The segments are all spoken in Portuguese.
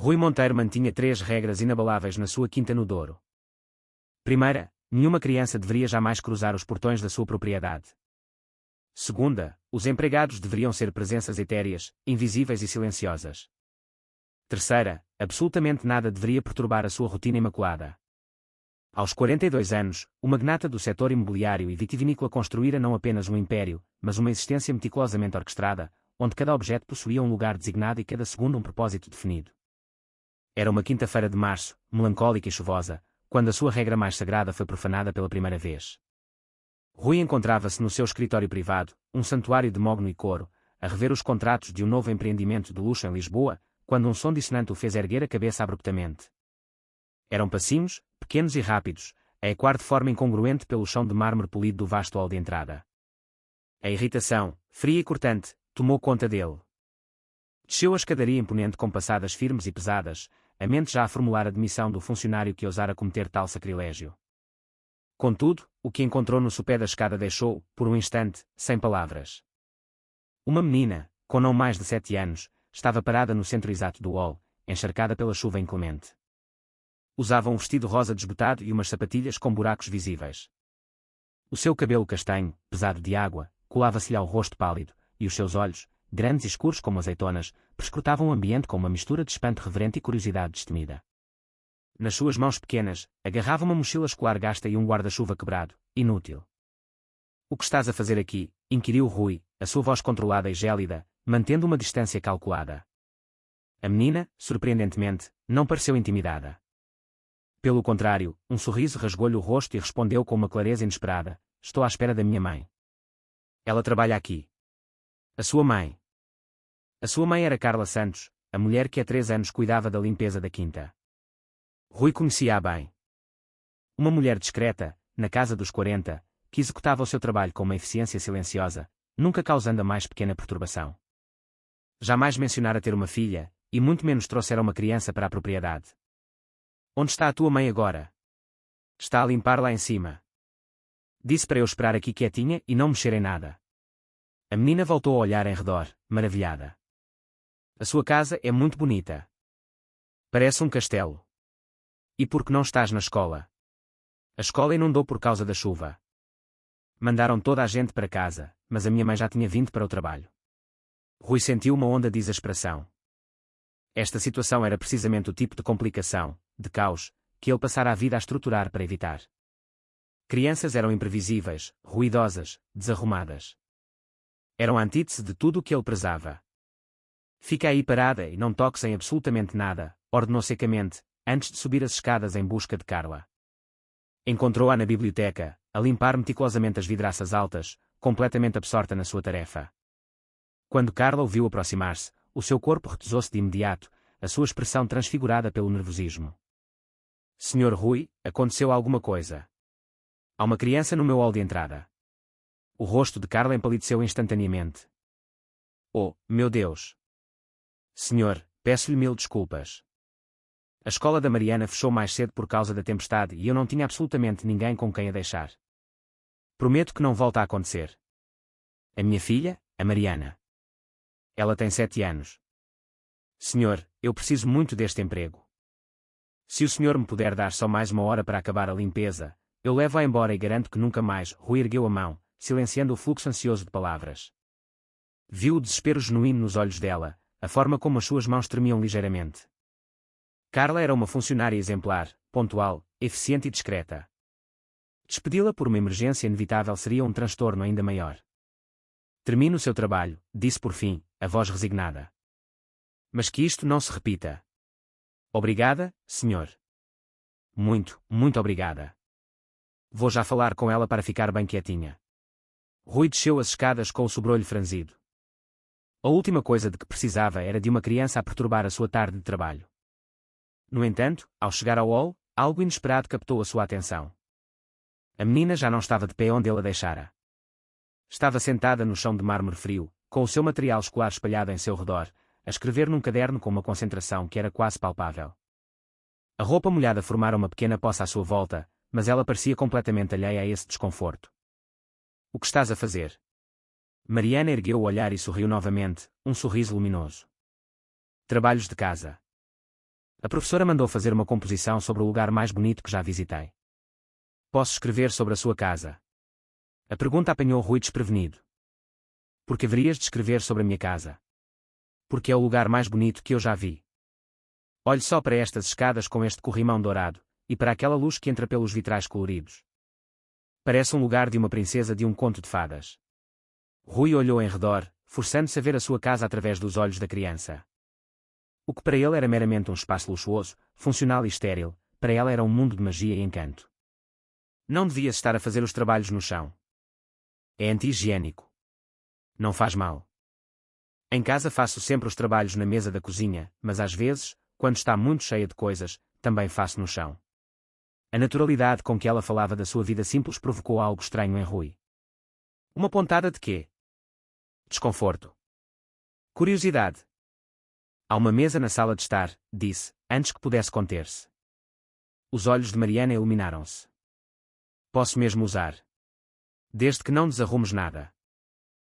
Rui Monteiro mantinha 3 regras inabaláveis na sua quinta no Douro. Primeira, nenhuma criança deveria jamais cruzar os portões da sua propriedade. Segunda, os empregados deveriam ser presenças etéreas, invisíveis e silenciosas. Terceira, absolutamente nada deveria perturbar a sua rotina imaculada. Aos 42 anos, o magnata do setor imobiliário e vitivinícola construíra não apenas um império, mas uma existência meticulosamente orquestrada, onde cada objeto possuía um lugar designado e cada segundo um propósito definido. Era uma quinta-feira de março, melancólica e chuvosa, quando a sua regra mais sagrada foi profanada pela primeira vez. Rui encontrava-se no seu escritório privado, um santuário de mogno e couro, a rever os contratos de um novo empreendimento de luxo em Lisboa, quando um som dissonante o fez erguer a cabeça abruptamente. Eram passinhos, pequenos e rápidos, a ecoar de forma incongruente pelo chão de mármore polido do vasto hall de entrada. A irritação, fria e cortante, tomou conta dele. Desceu a escadaria imponente com passadas firmes e pesadas, a mente já a formular a demissão do funcionário que ousara cometer tal sacrilégio. Contudo, o que encontrou no sopé da escada deixou, por um instante, sem palavras. Uma menina, com não mais de 7 anos, estava parada no centro exato do hall, encharcada pela chuva inclemente. Usava um vestido rosa desbotado e umas sapatilhas com buracos visíveis. O seu cabelo castanho, pesado de água, colava-se-lhe ao rosto pálido, e os seus olhos, grandes e escuros como azeitonas, perscrutavam o ambiente com uma mistura de espanto reverente e curiosidade destemida. Nas suas mãos pequenas, agarrava uma mochila escolar gasta e um guarda-chuva quebrado, inútil. "O que estás a fazer aqui?", inquiriu Rui, a sua voz controlada e gélida, mantendo uma distância calculada. A menina, surpreendentemente, não pareceu intimidada. Pelo contrário, um sorriso rasgou-lhe o rosto e respondeu com uma clareza inesperada: "Estou à espera da minha mãe. Ela trabalha aqui." A sua mãe. A sua mãe era Carla Santos, a mulher que há 3 anos cuidava da limpeza da quinta. Rui conhecia-a bem. Uma mulher discreta, na casa dos 40, que executava o seu trabalho com uma eficiência silenciosa, nunca causando a mais pequena perturbação. Jamais mencionara ter uma filha, e muito menos trouxera uma criança para a propriedade. "Onde está a tua mãe agora?" "Está a limpar lá em cima. Disse para eu esperar aqui quietinha e não mexer em nada." A menina voltou a olhar em redor, maravilhada. "A sua casa é muito bonita. Parece um castelo. E por que não estás na escola?" "A escola inundou por causa da chuva. Mandaram toda a gente para casa, mas a minha mãe já tinha vindo para o trabalho." Rui sentiu uma onda de exasperação. Esta situação era precisamente o tipo de complicação, de caos, que ele passara a vida a estruturar para evitar. Crianças eram imprevisíveis, ruidosas, desarrumadas. Eram a antítese de tudo o que ele prezava. "Fica aí parada e não toques em absolutamente nada", ordenou secamente, antes de subir as escadas em busca de Carla. Encontrou-a na biblioteca, a limpar meticulosamente as vidraças altas, completamente absorta na sua tarefa. Quando Carla o viu aproximar-se, o seu corpo retesou-se de imediato, a sua expressão transfigurada pelo nervosismo. "Senhor Rui, aconteceu alguma coisa. Há uma criança no meu hall de entrada." O rosto de Carla empalideceu instantaneamente. "Oh, meu Deus! Senhor, peço-lhe 1000 desculpas. A escola da Mariana fechou mais cedo por causa da tempestade e eu não tinha absolutamente ninguém com quem a deixar. Prometo que não volta a acontecer. A minha filha, a Mariana. Ela tem 7 anos. Senhor, eu preciso muito deste emprego. Se o senhor me puder dar só mais 1 hora para acabar a limpeza, eu levo-a embora e garanto que nunca mais." Rui ergueu a mão, silenciando o fluxo ansioso de palavras. Viu o desespero genuíno nos olhos dela, a forma como as suas mãos tremiam ligeiramente. Carla era uma funcionária exemplar, pontual, eficiente e discreta. Despedi-la por uma emergência inevitável seria um transtorno ainda maior. "Termine o seu trabalho", disse por fim, a voz resignada. "Mas que isto não se repita." "Obrigada, senhor." "Muito, muito obrigada. Vou já falar com ela para ficar bem quietinha." Rui desceu as escadas com o sobrolho franzido. A última coisa de que precisava era de uma criança a perturbar a sua tarde de trabalho. No entanto, ao chegar ao hall, algo inesperado captou a sua atenção. A menina já não estava de pé onde ele a deixara. Estava sentada no chão de mármore frio, com o seu material escolar espalhado em seu redor, a escrever num caderno com uma concentração que era quase palpável. A roupa molhada formara uma pequena poça à sua volta, mas ela parecia completamente alheia a esse desconforto. "O que estás a fazer?" Mariana ergueu o olhar e sorriu novamente, um sorriso luminoso. "Trabalhos de casa." A professora mandou fazer uma composição sobre o lugar mais bonito que já visitei. Posso escrever sobre a sua casa? A pergunta apanhou Rui desprevenido. Por que haverias de escrever sobre a minha casa? Porque é o lugar mais bonito que eu já vi. Olhe só para estas escadas com este corrimão dourado, e para aquela luz que entra pelos vitrais coloridos. Parece um lugar de uma princesa de um conto de fadas. Rui olhou em redor, forçando-se a ver a sua casa através dos olhos da criança. O que para ele era meramente um espaço luxuoso, funcional e estéril, para ela era um mundo de magia e encanto. Não devias estar a fazer os trabalhos no chão. É anti-higiênico. Não faz mal. Em casa faço sempre os trabalhos na mesa da cozinha, mas às vezes, quando está muito cheia de coisas, também faço no chão. A naturalidade com que ela falava da sua vida simples provocou algo estranho em Rui. Uma pontada de quê? Desconforto. Curiosidade. Há uma mesa na sala de estar, disse, antes que pudesse conter-se. Os olhos de Mariana iluminaram-se. Posso mesmo usar. Desde que não desarrumes nada.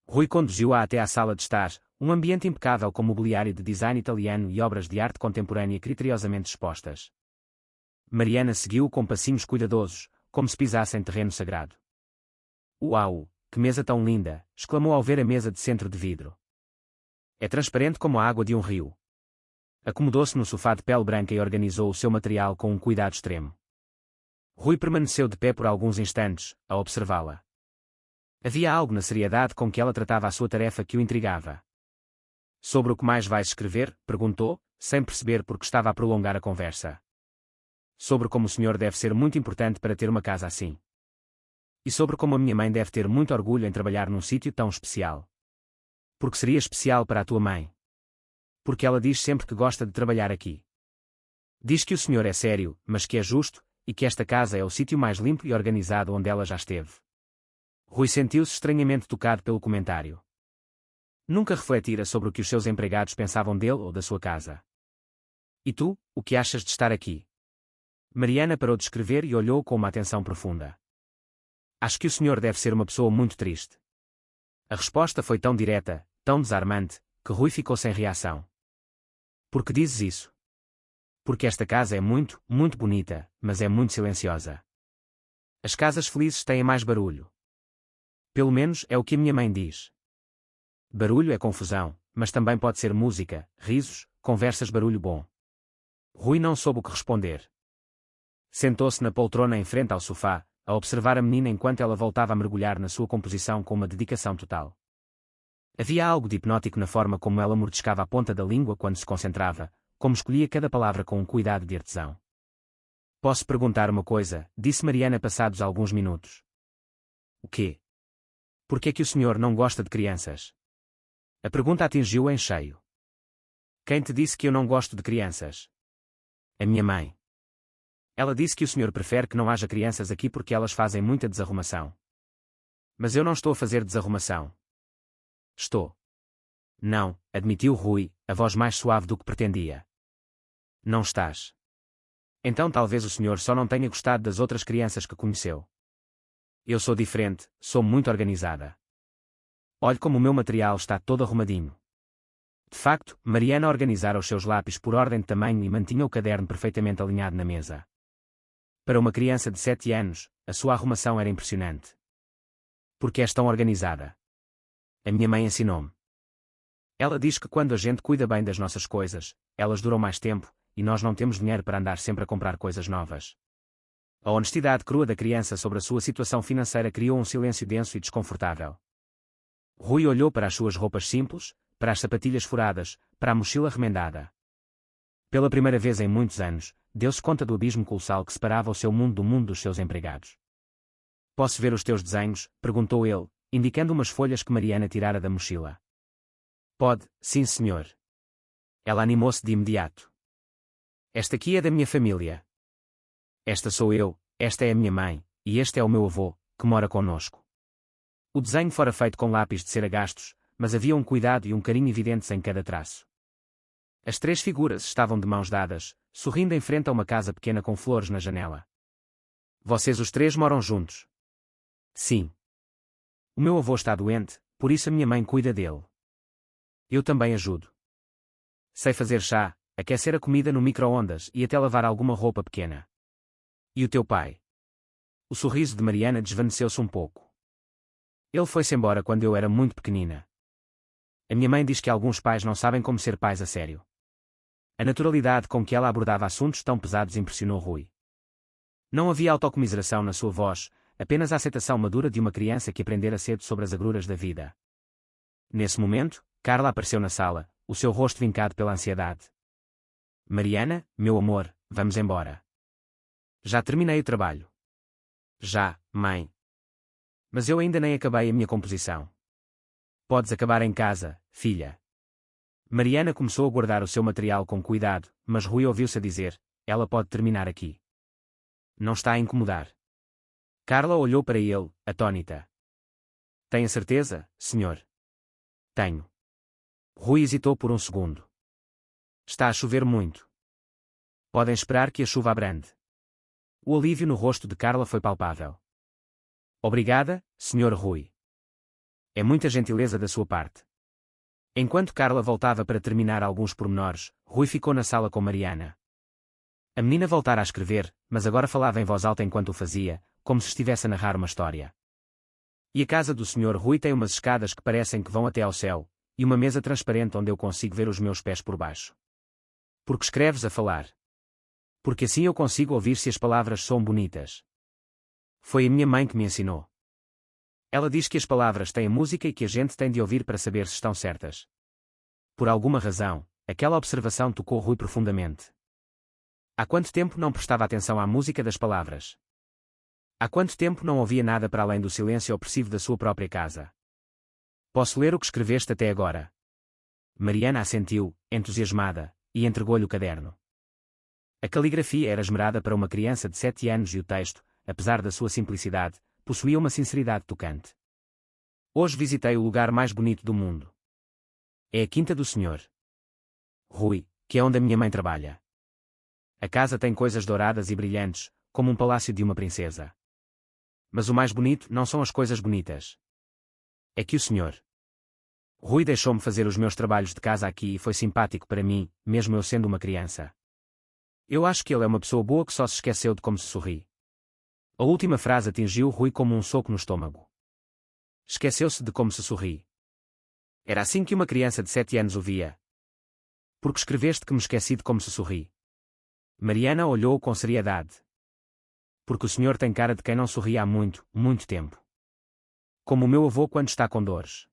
Rui conduziu-a até à sala de estar, um ambiente impecável com mobiliário de design italiano e obras de arte contemporânea criteriosamente expostas. Mariana seguiu com passinhos cuidadosos, como se pisasse em terreno sagrado. Uau, que mesa tão linda! Exclamou ao ver a mesa de centro de vidro. É transparente como a água de um rio. Acomodou-se no sofá de pele branca e organizou o seu material com um cuidado extremo. Rui permaneceu de pé por alguns instantes, a observá-la. Havia algo na seriedade com que ela tratava a sua tarefa que o intrigava. Sobre o que mais vais escrever? Perguntou, sem perceber porque estava a prolongar a conversa. Sobre como o senhor deve ser muito importante para ter uma casa assim. E sobre como a minha mãe deve ter muito orgulho em trabalhar num sítio tão especial. Porque seria especial para a tua mãe. Porque ela diz sempre que gosta de trabalhar aqui. Diz que o senhor é sério, mas que é justo, e que esta casa é o sítio mais limpo e organizado onde ela já esteve. Rui sentiu-se estranhamente tocado pelo comentário. Nunca refletira sobre o que os seus empregados pensavam dele ou da sua casa. E tu, o que achas de estar aqui? Mariana parou de escrever e olhou com uma atenção profunda. Acho que o senhor deve ser uma pessoa muito triste. A resposta foi tão direta, tão desarmante, que Rui ficou sem reação. Por que dizes isso? Porque esta casa é muito, muito bonita, mas é muito silenciosa. As casas felizes têm mais barulho. Pelo menos é o que a minha mãe diz. Barulho é confusão, mas também pode ser música, risos, conversas, barulho bom. Rui não soube o que responder. Sentou-se na poltrona em frente ao sofá, a observar a menina enquanto ela voltava a mergulhar na sua composição com uma dedicação total. Havia algo de hipnótico na forma como ela mordiscava a ponta da língua quando se concentrava, como escolhia cada palavra com um cuidado de artesão. Posso perguntar uma coisa, disse Mariana passados alguns minutos. O quê? Por que é que o senhor não gosta de crianças? A pergunta atingiu-o em cheio. Quem te disse que eu não gosto de crianças? A minha mãe. Ela disse que o senhor prefere que não haja crianças aqui porque elas fazem muita desarrumação. Mas eu não estou a fazer desarrumação. Estou. Não, admitiu Rui, a voz mais suave do que pretendia. Não estás. Então talvez o senhor só não tenha gostado das outras crianças que conheceu. Eu sou diferente, sou muito organizada. Olhe como o meu material está todo arrumadinho. De facto, Mariana organizara os seus lápis por ordem de tamanho e mantinha o caderno perfeitamente alinhado na mesa. Para uma criança de 7 anos, a sua arrumação era impressionante. Por que és tão organizada? A minha mãe ensinou-me. Ela diz que quando a gente cuida bem das nossas coisas, elas duram mais tempo, e nós não temos dinheiro para andar sempre a comprar coisas novas. A honestidade crua da criança sobre a sua situação financeira criou um silêncio denso e desconfortável. Rui olhou para as suas roupas simples, para as sapatilhas furadas, para a mochila remendada. Pela primeira vez em muitos anos, deu-se conta do abismo colossal que separava o seu mundo do mundo dos seus empregados. Posso ver os teus desenhos? Perguntou ele, indicando umas folhas que Mariana tirara da mochila. Pode, sim senhor. Ela animou-se de imediato. Esta aqui é da minha família. Esta sou eu, esta é a minha mãe, e este é o meu avô, que mora conosco. O desenho fora feito com lápis de cera gastos, mas havia um cuidado e um carinho evidentes em cada traço. As 3 figuras estavam de mãos dadas, sorrindo em frente a uma casa pequena com flores na janela. Vocês os 3 moram juntos? Sim. O meu avô está doente, por isso a minha mãe cuida dele. Eu também ajudo. Sei fazer chá, aquecer a comida no micro-ondas e até lavar alguma roupa pequena. E o teu pai? O sorriso de Mariana desvaneceu-se um pouco. Ele foi-se embora quando eu era muito pequenina. A minha mãe diz que alguns pais não sabem como ser pais a sério. A naturalidade com que ela abordava assuntos tão pesados impressionou Rui. Não havia autocomiseração na sua voz, apenas a aceitação madura de uma criança que aprendera cedo sobre as agruras da vida. Nesse momento, Carla apareceu na sala, o seu rosto vincado pela ansiedade. Mariana, meu amor, vamos embora. Já terminei o trabalho. Já, mãe. Mas eu ainda nem acabei a minha composição. Podes acabar em casa, filha. Mariana começou a guardar o seu material com cuidado, mas Rui ouviu-se a dizer, ela pode terminar aqui. Não está a incomodar. Carla olhou para ele, atônita. Tem a certeza, senhor? Tenho. Rui hesitou por um segundo. Está a chover muito. Podem esperar que a chuva abrande. O alívio no rosto de Carla foi palpável. Obrigada, senhor Rui. É muita gentileza da sua parte. Enquanto Carla voltava para terminar alguns pormenores, Rui ficou na sala com Mariana. A menina voltara a escrever, mas agora falava em voz alta enquanto o fazia, como se estivesse a narrar uma história. E a casa do senhor Rui tem umas escadas que parecem que vão até ao céu, e uma mesa transparente onde eu consigo ver os meus pés por baixo. Porque escreves a falar? Porque assim eu consigo ouvir se as palavras são bonitas. Foi a minha mãe que me ensinou. Ela diz que as palavras têm música e que a gente tem de ouvir para saber se estão certas. Por alguma razão, aquela observação tocou Rui profundamente. Há quanto tempo não prestava atenção à música das palavras? Há quanto tempo não ouvia nada para além do silêncio opressivo da sua própria casa? Posso ler o que escreveste até agora? Mariana assentiu, entusiasmada, e entregou-lhe o caderno. A caligrafia era esmerada para uma criança de 7 anos e o texto, apesar da sua simplicidade, possuía uma sinceridade tocante. Hoje visitei o lugar mais bonito do mundo. É a quinta do senhor Rui, que é onde a minha mãe trabalha. A casa tem coisas douradas e brilhantes, como um palácio de uma princesa. Mas o mais bonito não são as coisas bonitas. É que o senhor Rui deixou-me fazer os meus trabalhos de casa aqui e foi simpático para mim, mesmo eu sendo uma criança. Eu acho que ele é uma pessoa boa que só se esqueceu de como se sorri. A última frase atingiu Rui como um soco no estômago. Esqueceu-se de como se sorri. Era assim que uma criança de 7 anos o via. Porque escreveste que me esqueci de como se sorri. Mariana olhou-o com seriedade. Porque o senhor tem cara de quem não sorri há muito, muito tempo. Como o meu avô quando está com dores.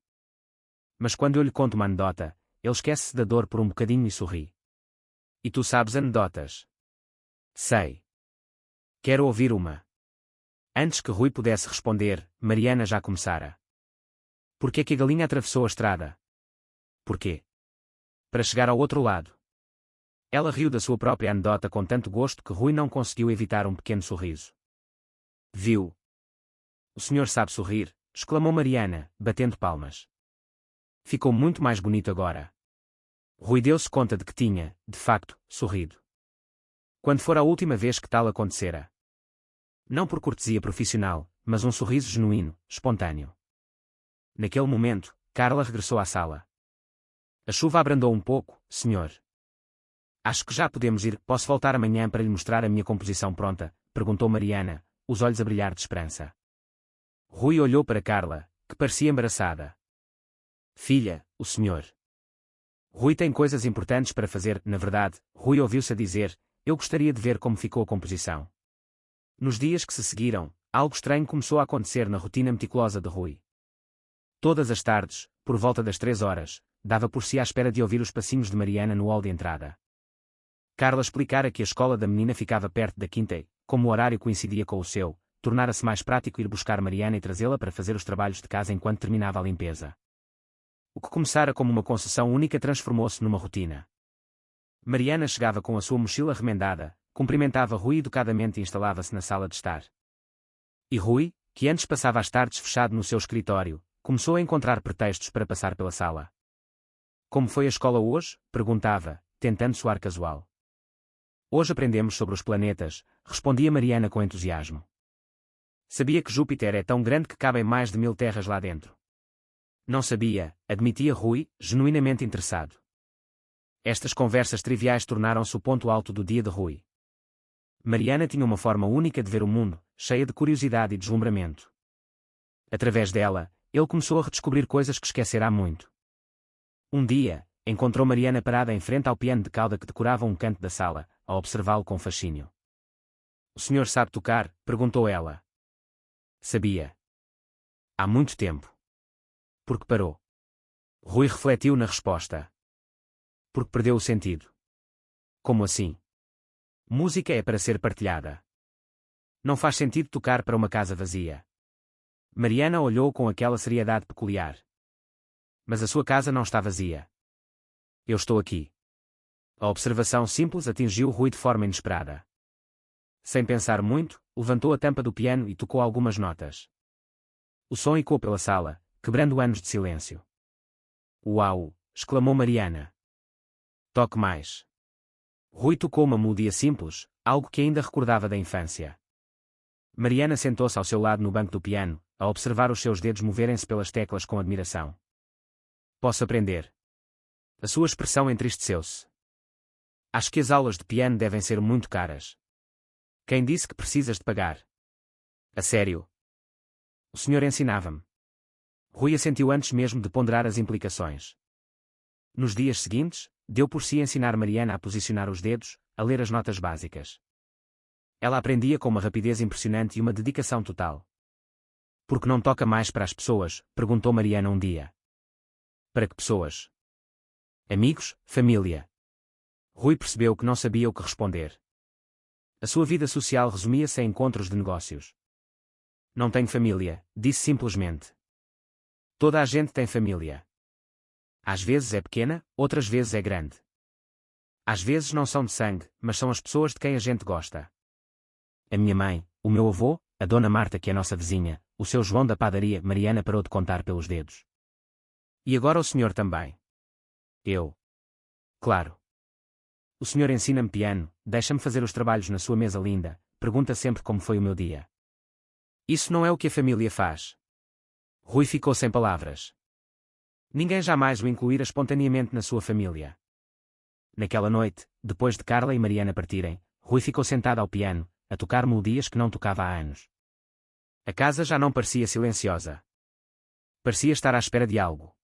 Mas quando eu lhe conto uma anedota, ele esquece-se da dor por um bocadinho e sorri. E tu sabes anedotas? Sei. Quero ouvir uma. Antes que Rui pudesse responder, Mariana já começara. Por que é que a galinha atravessou a estrada? Porquê? Para chegar ao outro lado. Ela riu da sua própria anedota com tanto gosto que Rui não conseguiu evitar um pequeno sorriso. Viu? O senhor sabe sorrir, exclamou Mariana, batendo palmas. Ficou muito mais bonito agora. Rui deu-se conta de que tinha, de facto, sorrido. Quando fora a última vez que tal acontecera? Não por cortesia profissional, mas um sorriso genuíno, espontâneo. Naquele momento, Carla regressou à sala. A chuva abrandou um pouco, senhor. Acho que já podemos ir. Posso voltar amanhã para lhe mostrar a minha composição pronta? Perguntou Mariana, os olhos a brilhar de esperança. Rui olhou para Carla, que parecia embaraçada. Filha, o senhor Rui tem coisas importantes para fazer. Na verdade, Rui ouviu-se a dizer, eu gostaria de ver como ficou a composição. Nos dias que se seguiram, algo estranho começou a acontecer na rotina meticulosa de Rui. Todas as tardes, por volta das 3 horas, dava por si à espera de ouvir os passinhos de Mariana no hall de entrada. Carla explicara que a escola da menina ficava perto da quinta e, como o horário coincidia com o seu, tornara-se mais prático ir buscar Mariana e trazê-la para fazer os trabalhos de casa enquanto terminava a limpeza. O que começara como uma concessão única transformou-se numa rotina. Mariana chegava com a sua mochila remendada, cumprimentava Rui educadamente e instalava-se na sala de estar. E Rui, que antes passava as tardes fechado no seu escritório, começou a encontrar pretextos para passar pela sala. Como foi a escola hoje? Perguntava, tentando soar casual. Hoje aprendemos sobre os planetas, respondia Mariana com entusiasmo. Sabia que Júpiter é tão grande que cabem mais de 1000 terras lá dentro. Não sabia, admitia Rui, genuinamente interessado. Estas conversas triviais tornaram-se o ponto alto do dia de Rui. Mariana tinha uma forma única de ver o mundo, cheia de curiosidade e deslumbramento. Através dela, ele começou a redescobrir coisas que esquecera há muito. Um dia, encontrou Mariana parada em frente ao piano de cauda que decorava um canto da sala, a observá-lo com fascínio. "O senhor sabe tocar?" perguntou ela. Sabia. Há muito tempo. Por que parou? Rui refletiu na resposta. Porque perdeu o sentido. Como assim? Música é para ser partilhada. Não faz sentido tocar para uma casa vazia. Mariana olhou com aquela seriedade peculiar. Mas a sua casa não está vazia. Eu estou aqui. A observação simples atingiu Rui de forma inesperada. Sem pensar muito, levantou a tampa do piano e tocou algumas notas. O som ecoou pela sala, quebrando anos de silêncio. "Uau!" exclamou Mariana. "Toque mais." Rui tocou uma melodia simples, algo que ainda recordava da infância. Mariana sentou-se ao seu lado no banco do piano, a observar os seus dedos moverem-se pelas teclas com admiração. "Posso aprender?" A sua expressão entristeceu-se. "Acho que as aulas de piano devem ser muito caras." "Quem disse que precisas de pagar?" "A sério?" "O senhor ensinava-me." Rui assentiu antes mesmo de ponderar as implicações. Nos dias seguintes, deu por si ensinar Mariana a posicionar os dedos, a ler as notas básicas. Ela aprendia com uma rapidez impressionante e uma dedicação total. "Por que não toca mais para as pessoas?" perguntou Mariana um dia. "Para que pessoas?" "Amigos, família." Rui percebeu que não sabia o que responder. A sua vida social resumia-se a encontros de negócios. "Não tenho família", disse simplesmente. "Toda a gente tem família. Às vezes é pequena, outras vezes é grande. Às vezes não são de sangue, mas são as pessoas de quem a gente gosta. A minha mãe, o meu avô, a dona Marta que é nossa vizinha, o seu João da padaria." Mariana parou de contar pelos dedos. "E agora o senhor também?" "Eu. Claro. O senhor ensina-me piano, deixa-me fazer os trabalhos na sua mesa linda, pergunta sempre como foi o meu dia. Isso não é o que a família faz." Rui ficou sem palavras. Ninguém jamais o incluíra espontaneamente na sua família. Naquela noite, depois de Carla e Mariana partirem, Rui ficou sentado ao piano, a tocar melodias que não tocava há anos. A casa já não parecia silenciosa. Parecia estar à espera de algo.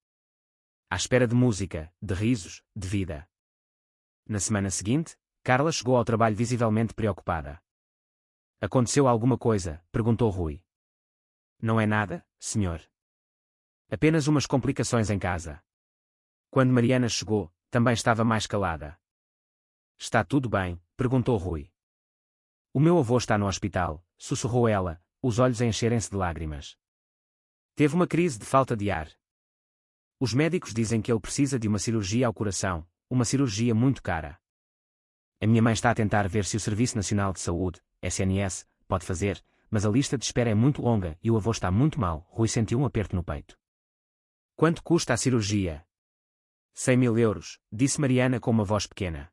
À espera de música, de risos, de vida. Na semana seguinte, Carla chegou ao trabalho visivelmente preocupada. "Aconteceu alguma coisa?" perguntou Rui. "Não é nada, senhor. Apenas umas complicações em casa." Quando Mariana chegou, também estava mais calada. "Está tudo bem?" perguntou Rui. "O meu avô está no hospital", sussurrou ela, os olhos a encherem-se de lágrimas. "Teve uma crise de falta de ar. Os médicos dizem que ele precisa de uma cirurgia ao coração, uma cirurgia muito cara. A minha mãe está a tentar ver se o Serviço Nacional de Saúde, SNS, pode fazer, mas a lista de espera é muito longa e o avô está muito mal." Rui sentiu um aperto no peito. "Quanto custa a cirurgia?" 100.000 euros, disse Mariana com uma voz pequena.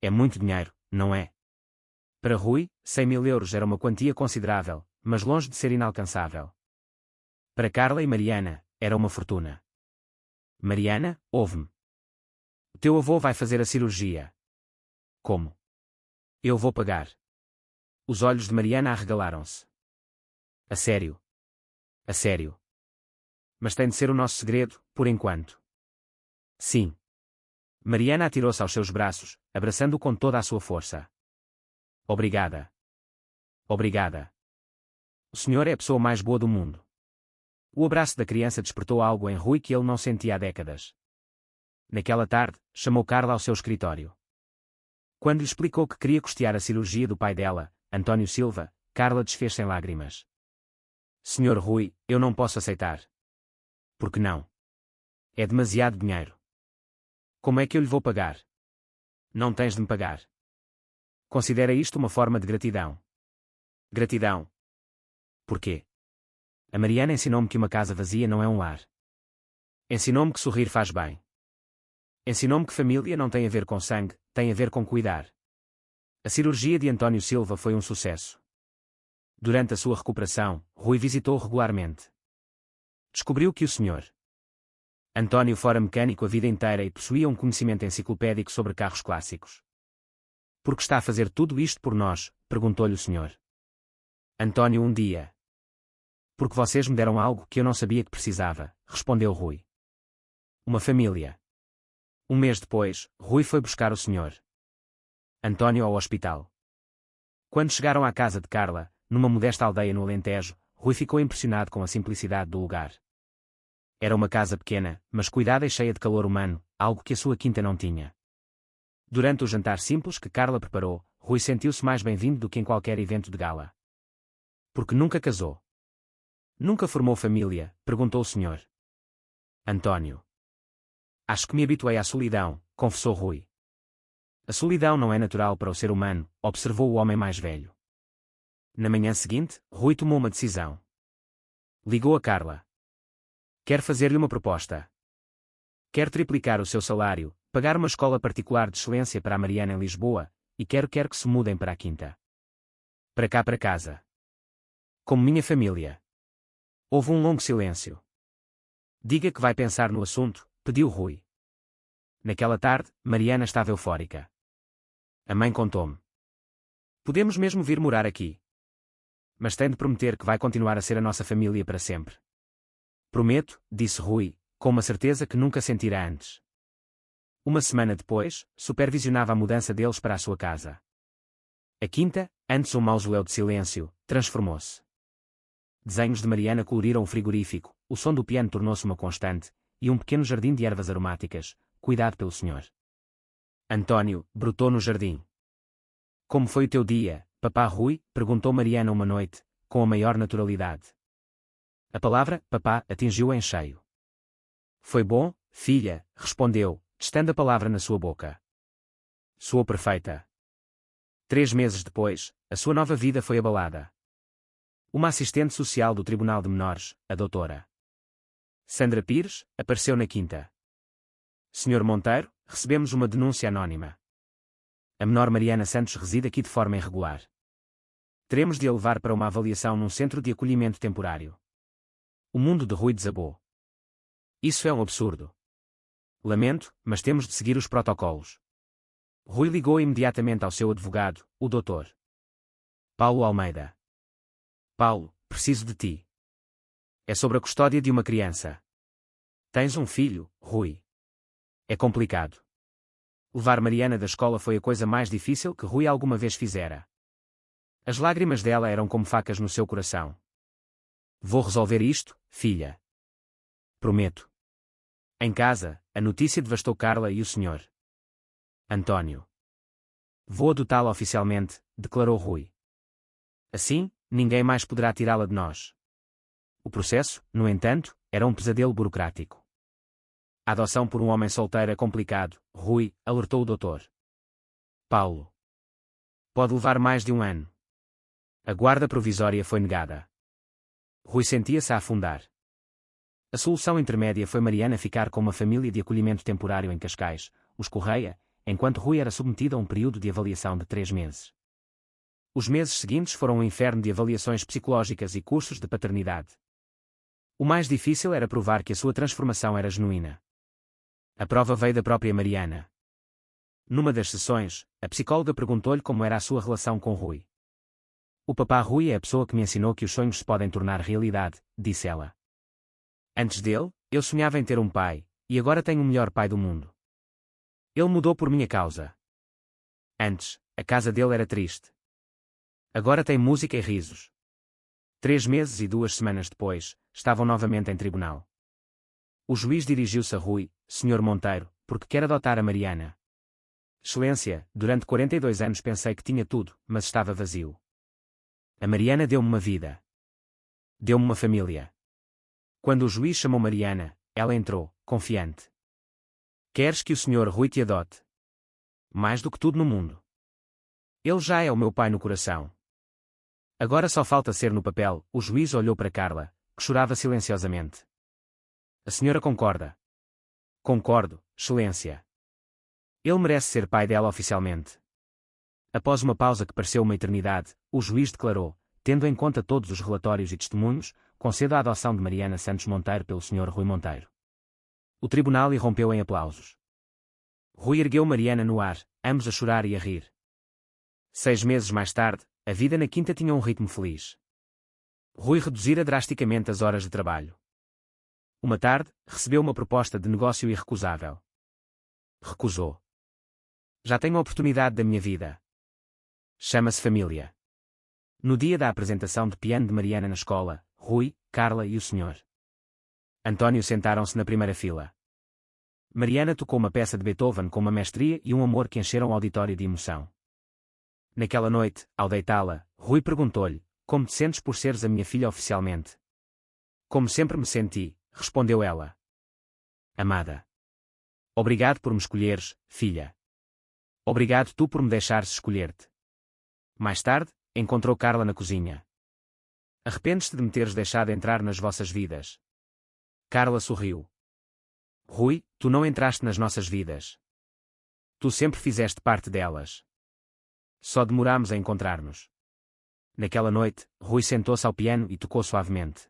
"É muito dinheiro, não é?" Para Rui, 100.000 euros era uma quantia considerável, mas longe de ser inalcançável. Para Carla e Mariana, era uma fortuna. "Mariana, ouve-me. O teu avô vai fazer a cirurgia." "Como?" "Eu vou pagar." Os olhos de Mariana arregalaram-se. "A sério? A sério? Mas tem de ser o nosso segredo, por enquanto." "Sim." Mariana atirou-se aos seus braços, abraçando-o com toda a sua força. "Obrigada. Obrigada. O senhor é a pessoa mais boa do mundo." O abraço da criança despertou algo em Rui que ele não sentia há décadas. Naquela tarde, chamou Carla ao seu escritório. Quando lhe explicou que queria custear a cirurgia do pai dela, António Silva, Carla desfez-se em lágrimas. "Senhor Rui, eu não posso aceitar." "Por que não?" "É demasiado dinheiro." "Como é que eu lhe vou pagar?" "Não tens de me pagar." "Considera isto uma forma de gratidão." "Gratidão? Por quê?" "A Mariana ensinou-me que uma casa vazia não é um lar. Ensinou-me que sorrir faz bem. Ensinou-me que família não tem a ver com sangue, tem a ver com cuidar." A cirurgia de António Silva foi um sucesso. Durante a sua recuperação, Rui visitou regularmente. Descobriu que o Sr. António fora mecânico a vida inteira e possuía um conhecimento enciclopédico sobre carros clássicos. Por que está a fazer tudo isto por nós? Perguntou-lhe o senhor. António um dia. Porque vocês me deram algo que eu não sabia que precisava, respondeu Rui. Uma família. Um mês depois, Rui foi buscar o senhor António ao hospital. Quando chegaram à casa de Carla, numa modesta aldeia no Alentejo, Rui ficou impressionado com a simplicidade do lugar. Era uma casa pequena, mas cuidada e cheia de calor humano, algo que a sua quinta não tinha. Durante o jantar simples que Carla preparou, Rui sentiu-se mais bem-vindo do que em qualquer evento de gala. Porque nunca casou. Nunca formou família? Perguntou o senhor António. Acho que me habituei à solidão, confessou Rui. A solidão não é natural para o ser humano, observou o homem mais velho. Na manhã seguinte, Rui tomou uma decisão. Ligou a Carla. Quer fazer-lhe uma proposta. Quer triplicar o seu salário, pagar uma escola particular de excelência para a Mariana em Lisboa, e quer que se mudem para a quinta. Para cá para casa. Como minha família. Houve um longo silêncio. Diga que vai pensar no assunto, pediu Rui. Naquela tarde, Mariana estava eufórica. A mãe contou-me. Podemos mesmo vir morar aqui. Mas tem de prometer que vai continuar a ser a nossa família para sempre. Prometo, disse Rui, com uma certeza que nunca sentirá antes. Uma semana depois, supervisionava a mudança deles para a sua casa. A quinta, antes um mausoléu de silêncio, transformou-se. Desenhos de Mariana coloriram o frigorífico, o som do piano tornou-se uma constante, e um pequeno jardim de ervas aromáticas, cuidado pelo senhor António, brotou no jardim. Como foi o teu dia, papá Rui? Perguntou Mariana uma noite, com a maior naturalidade. A palavra, papá, atingiu-a em cheio. Foi bom, filha, respondeu, estando a palavra na sua boca. Soou perfeita. 3 meses depois, a sua nova vida foi abalada. Uma assistente social do Tribunal de Menores, a doutora Sandra Pires, apareceu na quinta. Senhor Monteiro, recebemos uma denúncia anónima. A menor Mariana Santos reside aqui de forma irregular. Teremos de a levar para uma avaliação num centro de acolhimento temporário. O mundo de Rui desabou. Isso é um absurdo. Lamento, mas temos de seguir os protocolos. Rui ligou imediatamente ao seu advogado, o Dr. Paulo Almeida. Paulo, preciso de ti. É sobre a custódia de uma criança. Tens um filho, Rui. É complicado. Levar Mariana da escola foi a coisa mais difícil que Rui alguma vez fizera. As lágrimas dela eram como facas no seu coração. Vou resolver isto, filha. Prometo. Em casa, a notícia devastou Carla e o senhor António. Vou adotá-la oficialmente, declarou Rui. Assim, ninguém mais poderá tirá-la de nós. O processo, no entanto, era um pesadelo burocrático. A adoção por um homem solteiro é complicado, Rui, alertou o Dr. Paulo. Pode levar mais de 1 ano. A guarda provisória foi negada. Rui sentia-se a afundar. A solução intermédia foi Mariana ficar com uma família de acolhimento temporário em Cascais, os Correia, enquanto Rui era submetido a um período de avaliação de 3 meses. Os meses seguintes foram um inferno de avaliações psicológicas e cursos de paternidade. O mais difícil era provar que a sua transformação era genuína. A prova veio da própria Mariana. Numa das sessões, a psicóloga perguntou-lhe como era a sua relação com Rui. O papá Rui é a pessoa que me ensinou que os sonhos se podem tornar realidade, disse ela. Antes dele, eu sonhava em ter um pai, e agora tenho o melhor pai do mundo. Ele mudou por minha causa. Antes, a casa dele era triste. Agora tem música e risos. 3 meses e 2 semanas depois, estavam novamente em tribunal. O juiz dirigiu-se a Rui, Senhor Monteiro, porque quer adotar a Mariana. Excelência, durante 42 anos pensei que tinha tudo, mas estava vazio. A Mariana deu-me uma vida. Deu-me uma família. Quando o juiz chamou Mariana, ela entrou, confiante. Queres que o Senhor Rui te adote? Mais do que tudo no mundo. Ele já é o meu pai no coração. Agora só falta ser no papel. O juiz olhou para Carla, que chorava silenciosamente. A senhora concorda? Concordo, Excelência. Ele merece ser pai dela oficialmente. Após uma pausa que pareceu uma eternidade, o juiz declarou, tendo em conta todos os relatórios e testemunhos, concedo a adoção de Mariana Santos Monteiro pelo Sr. Rui Monteiro. O tribunal irrompeu em aplausos. Rui ergueu Mariana no ar, ambos a chorar e a rir. 6 meses mais tarde, a vida na quinta tinha um ritmo feliz. Rui reduzira drasticamente as horas de trabalho. Uma tarde, recebeu uma proposta de negócio irrecusável. Recusou. Já tenho a oportunidade da minha vida. Chama-se família. No dia da apresentação de piano de Mariana na escola, Rui, Carla e o Sr. António sentaram-se na primeira fila. Mariana tocou uma peça de Beethoven com uma mestria e um amor que encheram o auditório de emoção. Naquela noite, ao deitá-la, Rui perguntou-lhe: como te sentes por seres a minha filha oficialmente? Como sempre me senti, respondeu ela. Amada. Obrigado por me escolheres, filha. Obrigado tu por me deixares escolher-te. Mais tarde, encontrou Carla na cozinha. Arrependes-te de me teres deixado entrar nas vossas vidas? Carla sorriu. Rui, tu não entraste nas nossas vidas. Tu sempre fizeste parte delas. Só demoramos a encontrar-nos. Naquela noite, Rui sentou-se ao piano e tocou suavemente.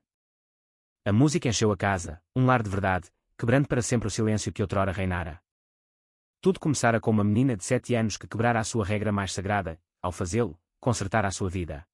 A música encheu a casa, um lar de verdade, quebrando para sempre o silêncio que outrora reinara. Tudo começara com uma menina de 7 anos que quebrara a sua regra mais sagrada, ao fazê-lo, consertara a sua vida.